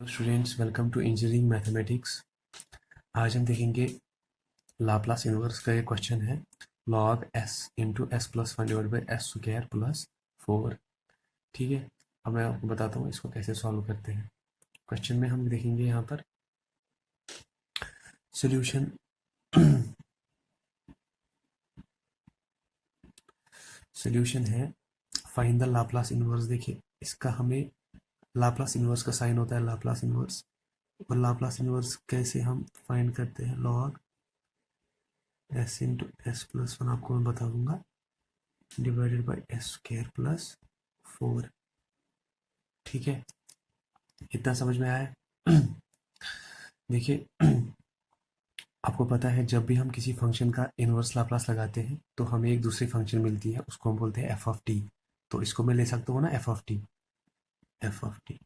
Students, welcome to engineering mathematics. आज हम देखेंगे लाप्लास इनवर्स का। ये क्वेश्चन है log s into s plus one divide by s square plus 4। ठीक है, अब मैं आपको बताता हूँ इसको कैसे सॉल्व करते हैं। क्वेश्चन में हम देखेंगे यहाँ पर सोल्यूशन। सोल्यूशन है फाइंड द लाप्लास इनवर्स। देखिए, इसका हमें लाप्लास इनवर्स का साइन होता है लाप्लास इनवर्स, और लाप्लास इनवर्स कैसे हम फाइंड करते हैं log s into s plus one, आपको मैं बता दूंगा, divided by s square plus 4। ठीक है, इतना समझ में आया है? देखिए, आपको पता है जब भी हम किसी फंक्शन का इनवर्स लाप्लास लगाते हैं तो हमें एक दूसरी फंक्शन मिलती है, उसको हम बोलते हैं एफ ऑफ टी। तो इसको मैं ले सकता हूँ ना, f of t, f of t.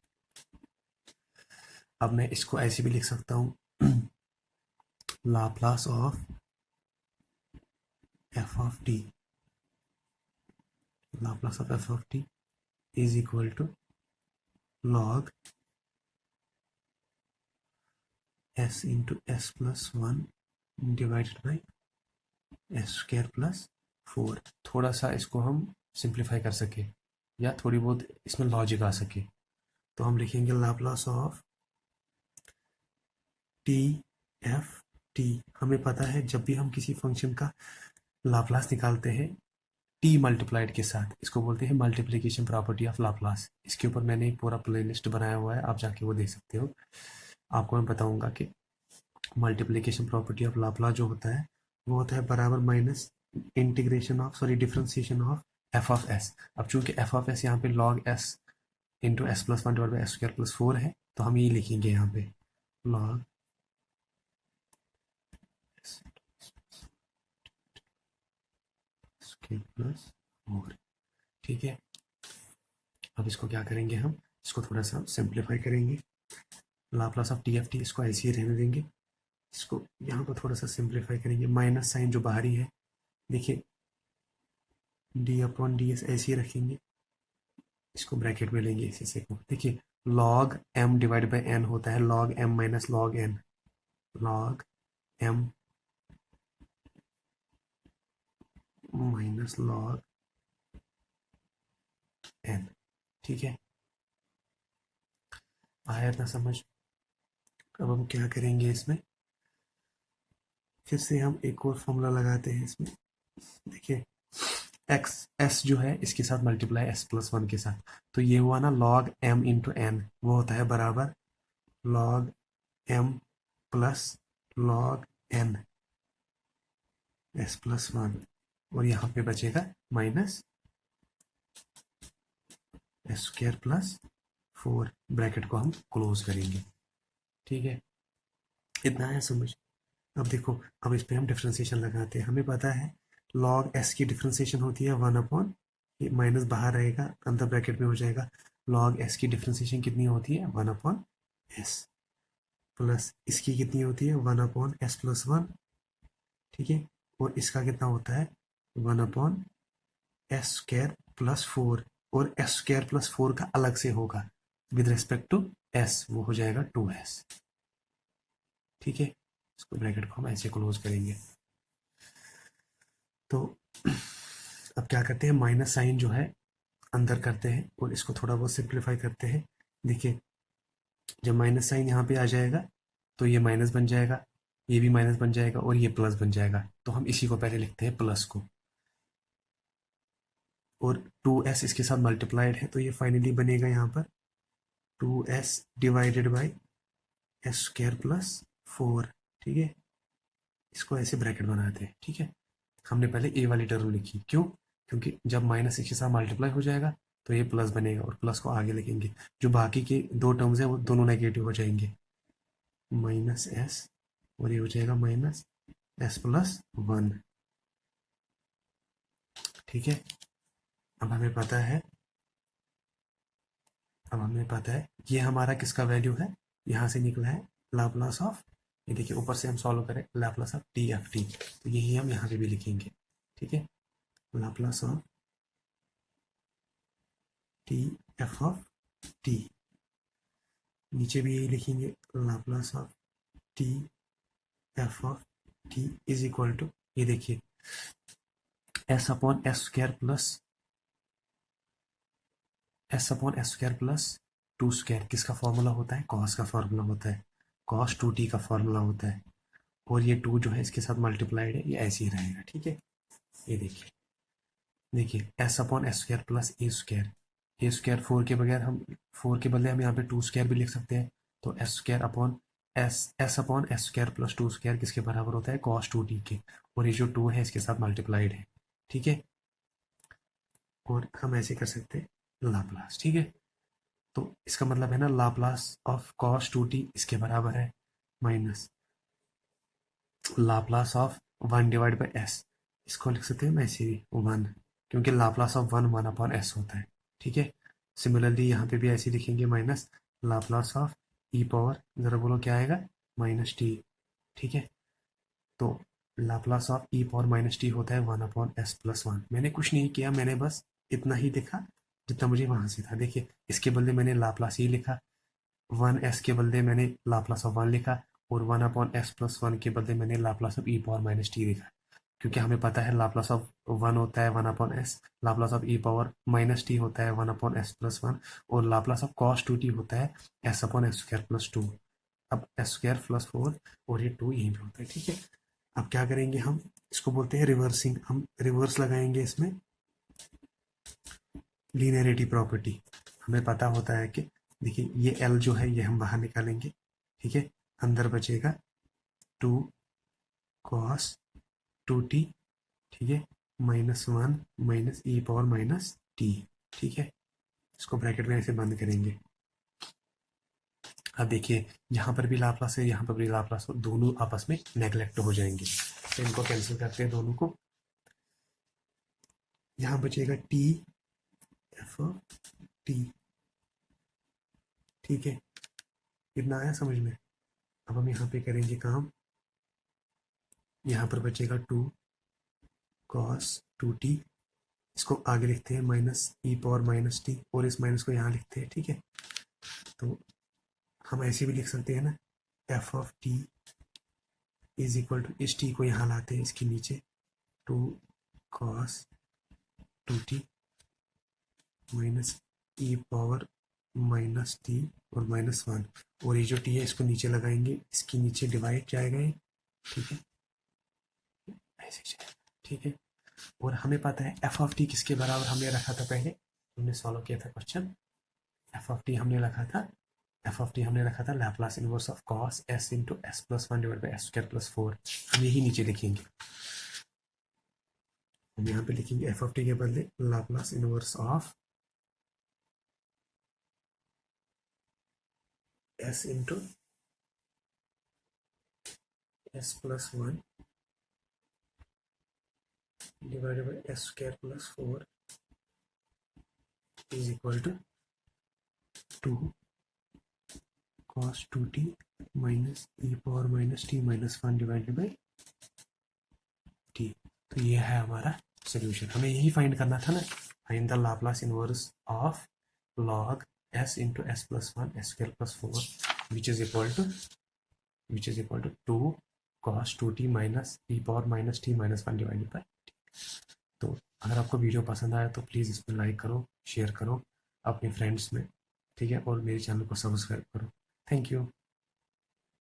अब मैं इसको ऐसे भी लिख सकता हूँ, Laplace of f of t, Laplace of f of t is equal to log s into s plus one divided by s square plus 4। थोड़ा सा इसको हम सिंप्लीफाई कर सके या थोड़ी बहुत इसमें लॉजिक आ सके तो हम लिखेंगे Laplace of t f T. हमें पता है जब भी हम किसी फंक्शन का लाप्लास निकालते हैं टी मल्टीप्लाइड के साथ, इसको बोलते हैं मल्टीप्लिकेशन प्रॉपर्टी ऑफ लाप्लास। इसके ऊपर मैंने एक पूरा प्लेलिस्ट बनाया हुआ है, आप जाके वो देख सकते हो। आपको मैं बताऊंगा कि मल्टीप्लिकेशन प्रॉपर्टी ऑफ लाप्लास जो होता है वो होता है बराबर minus integration of, sorry, differentiation of f of S. अब चूंकि एफ ऑफ एस यहाँ पे log s into s plus one divide by s square plus 4 है, तो हम ये लिखेंगे यहाँ पे लॉग स्क्वायर प्लस 4। ठीक है, अब इसको क्या करेंगे, हम इसको थोड़ा सा सिंप्लीफाई करेंगे। Laplace of t f T इसको ऐसे ही रहने देंगे, इसको यहाँ पर थोड़ा सा सिंप्लीफाई करेंगे। माइनस साइन जो बाहरी है, देखिए, डी अपॉन डी एस ऐसे ही रखेंगे, इसको ब्रैकेट में लेंगे इसी से को। देखिए, log m divide by n होता है log m minus log n, log m minus log n। ठीक है, आया ना समझ? अब हम क्या करेंगे, इसमें फिर से हम एक और फॉर्मूला लगाते हैं इसमें। देखिए, एक्स एस जो है इसके साथ मल्टीप्लाई एस प्लस वन के साथ, तो ये हुआ ना log m इंटू एन, वो होता है बराबर log m plus log n S plus one, और यहाँ पे बचेगा minus S square plus 4। Bracket को हम क्लोज करेंगे। ठीक है, इतना है समझ? अब देखो, अब इस पे हम डिफ्रेंसिएशन लगाते हैं। हमें पता है log s की डिफ्रेंसिएशन होती है 1 अपॉन, ये माइनस बाहर रहेगा, अंदर ब्रैकेट में हो जाएगा। log s की डिफ्रेंसिएशन कितनी होती है, 1 अपॉन s, प्लस इसकी कितनी होती है, 1 अपॉन s प्लस वन। ठीक है, और इसका कितना होता है, 1 अपॉन एस स्क्वायर प्लस 4, और एस स्क्वायर प्लस 4 का अलग से होगा विद रिस्पेक्ट टू एस, वो हो जाएगा 2s। ठीक है, इसको ब्रैकेट को हम ऐसे क्लोज करेंगे। तो अब क्या करते हैं, माइनस साइन जो है अंदर करते हैं और इसको थोड़ा बहुत सिंप्लीफाई करते हैं। देखिए, जब माइनस साइन यहाँ पे आ जाएगा तो ये माइनस बन जाएगा, ये भी माइनस बन जाएगा, और ये प्लस बन जाएगा। तो हम इसी को पहले लिखते हैं प्लस को, और 2s इसके साथ मल्टीप्लाइड है, तो ये फाइनली बनेगा यहाँ पर 2s divided by s square plus 4। ठीक है, इसको ऐसे ब्रैकेट बनाते हैं। ठीक है, हमने पहले ए वाली टर्म लिखी, क्यों? क्योंकि जब माइनस के साथ मल्टीप्लाई हो जाएगा तो ये प्लस बनेगा, और प्लस को आगे लिखेंगे। जो बाकी के दो टर्म्स हैं वो दोनों नेगेटिव हो जाएंगे, माइनस एस, और ये हो जाएगा माइनस एस प्लस वन। ठीक है, अब हमें पता है, अब हमें पता है ये हमारा किसका वैल्यू है, यहाँ से निकला है लाप्लास ऑफ, ये देखिए ऊपर से हम सॉल्व करें Laplace of t f t, तो यही हम यहाँ पे भी लिखेंगे। ठीक है, Laplace of t f of t. नीचे भी यही लिखेंगे, Laplace of t f of t is equal to, ये देखिए, s upon s square plus two square, किसका फॉर्मूला होता है, कॉस का फॉर्मूला होता है, कॉस टू टी का फॉर्मूला होता है, और ये टू जो है इसके साथ मल्टीप्लाइड है, ये ऐसे ही रहेगा, ठीक है। ये देखिए, देखिए s upon s square plus a square four के बगैर हम, फोर के बदले हम यहाँ पे टू स्क्वायर भी लिख सकते हैं, तो S square upon S upon s square plus two square किसके बराबर होता है, कॉस टू टी के, और ये जो टू है इसके साथ मल्टीप्लाइड है, ठीक है। और हम ऐसे कर सकते हैं लाप्लास, ठीक है। तो इसका मतलब है ना, Laplace of cos two T इसके बराबर है minus Laplace of one divide by S, इसको लिख सकते हैं ऐसे भी वन, क्योंकि Laplace of one one upon S होता है, ठीक है। सिमिलरली यहाँ पे भी ऐसे लिखेंगे, minus Laplace of e power, जरा बोलो क्या आएगा, माइनस टी, ठीक है। तो Laplace of e power minus t होता है one upon s plus one. मैंने कुछ नहीं किया, मैंने बस इतना ही लिखा जितना मुझे वहां से था। देखिए इसके बदले मैंने लाप्लास ही लिखा, वन एस के बदले मैंने लाप्लास ऑफ वन लिखा, और one upon s plus one के बदले मैंने Laplace of e power minus T लिखा, क्योंकि हमें पता है लाप्लास ऑफ वन होता है one upon s, Laplace of e power minus t होता है one upon s plus one, और Laplace of cos two t होता है s upon s square plus two. अब एस स्क्वायर प्लस फोर, और ये टू यहीं पे होता है, ठीक है। अब क्या करेंगे हम, इसको बोलते हैं रिवर्सिंग, हम रिवर्स लगाएंगे इसमें लीनियरिटी प्रॉपर्टी। हमें पता होता है कि देखिए ये एल जो है ये हम बाहर निकालेंगे, ठीक है, अंदर बचेगा टू कॉस टू टी, ठीक है, minus one minus e power minus T, ठीक है। इसको ब्रैकेट में ऐसे बंद करेंगे। अब देखिए यहाँ पर भी लाप्लास है, यहाँ पर भी लाप्लास हो, दोनों आपस में नेग्लेक्ट हो जाएंगे, तो इनको कैंसिल करते हैं दोनों को। यहाँ बचेगा टी एफ टी, ठीक है, कितना आया समझ में। अब हम यहाँ पे करेंगे काम, यहाँ पर बचेगा टू कॉस टू टी, इसको आगे लिखते हैं minus e power minus t, और इस माइनस को यहाँ लिखते हैं, ठीक है। तो हम ऐसे भी लिख सकते हैं ना, f of t is equal to, इस टी को यहाँ लाते हैं इसके नीचे, two cos two t minus e power minus t और माइनस वन, और ये जो टी है इसको नीचे लगाएंगे, इसके नीचे डिवाइड जाएगा ये, ठीक है, ऐसे जाएगा, ठीक है। और हमें पता है एफ ऑफ टी किसके बराबर हमने रखा था, पहले हमने सॉल्व किया था क्वेश्चन, एफ ऑफ टी हमने रखा था, एफ ऑफ टी हमने रखा था Laplace inverse of cos S into s plus one divide by s square plus four. हम यही नीचे लिखेंगे, हम यहाँ पे लिखेंगे एफ ऑफ टी के बदले Laplace inverse of s into s plus one divided by s square plus four is equal to two cos two t minus e power minus t minus one divided by t. तो ये है हमारा solution, हमें यही find करना था ना, find the Laplace inverse of log s into s plus 1 s square plus 4 which is equal to 2 cos 2t minus e power minus t minus 1 divided by t। तो अगर आपको वीडियो पसंद आया तो प्लीज़ इसमें लाइक करो, share करो अपने फ्रेंड्स में, ठीक है, और मेरे चैनल को सब्सक्राइब करो। Thank you.